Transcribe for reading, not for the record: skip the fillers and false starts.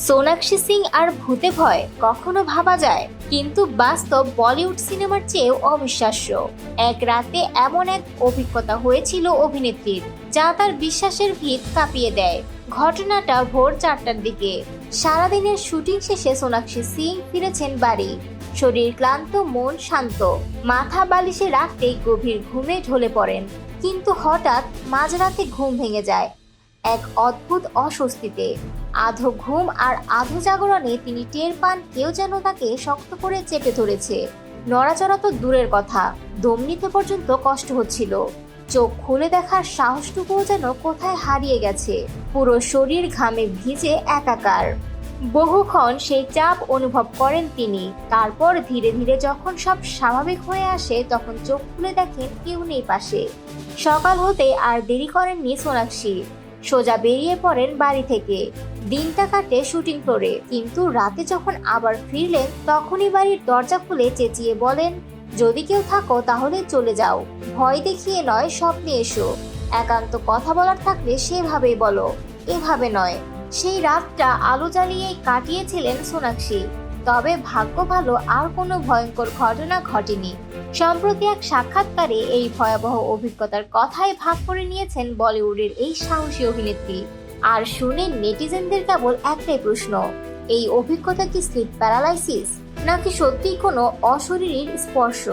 সোনাক্ষী সিং আর ভূতে ভয় কখনো ভাবা যায়, কিন্তু বাস্তব বলিউড সিনেমার চেয়েও অবিশ্বাস্য। এক রাতে এমন এক অভিজ্ঞতা হয়েছিল অভিনেত্রীর, যা তার বিশ্বাসের ভিত কাঁপিয়ে দেয়। ঘটনাটা ভোর 4টার দিকে। সারাদিনের শুটিং শেষে সোনাক্ষী সিং ফিরেছেন বাড়ি। শরীর ক্লান্ত, মন শান্ত। মাথা বালিশে রাখতেই গভীর ঘুমে ঢলে পড়েন, কিন্তু হঠাৎ মাঝরাতে ঘুম ভেঙে যায় এক অদ্ভুত অস্বস্তিতে। আধো ঘুম আর আধো জাগরণে তিনি টের পান কেউ যেন তাকে শক্ত করে চেপে ধরেছে। নড়াচড়া তো দূরের কথা, দম নিতে পর্যন্ত কষ্ট হচ্ছিল। চোখ খুলে দেখার সাহসটুকুও যেন কোথায় হারিয়ে গেছে। পুরো শরীর ঘামে ভিজে একাকার। বহুক্ষণ সেই চাপ অনুভব করেন তিনি। তারপর ধীরে ধীরে যখন সব স্বাভাবিক হয়ে আসে, তখন চোখ খুলে দেখেন কেউ নেই পাশে। সকাল হতে আর দেরি করেননি সোনাক্ষী। সোজা বেরিয়ে পড়েন বাড়ি থেকে। দিনটা কাটে শুটিং ফ্লোরে, কিন্তু রাতে যখন আবার ফিরলেন, তখনই বাড়ির দরজা খুলে চেঁচিয়ে বলেন, যদি কেউ থাকো তাহলে চলে যাও। ভয় দেখিয়ে নয়, স্বপ্নে এসো। একান্ত কথা বলার থাকলে সেভাবেই বলো, এভাবে নয়। সেই রাতটা আলো জ্বালিয়েই কাটিয়েছিলেন সোনাক্ষী। তবে ভাগ্য ভালো, আর কোনো ভয়ঙ্কর ঘটনা ঘটেনি। সম্প্রতি এক সাক্ষাৎকারে এই ভয়াবহ অভিজ্ঞতার কথাই ভাগ করে নিয়েছেন বলিউডের এই সাহসী অভিনেত্রী। আর শুনে নেটিজেনদের কেবল একটাই প্রশ্ন, এই অভিজ্ঞতা কি স্লিপ প্যারালাইসিস, নাকি সত্যিই কোনো অশরীরীর স্পর্শ?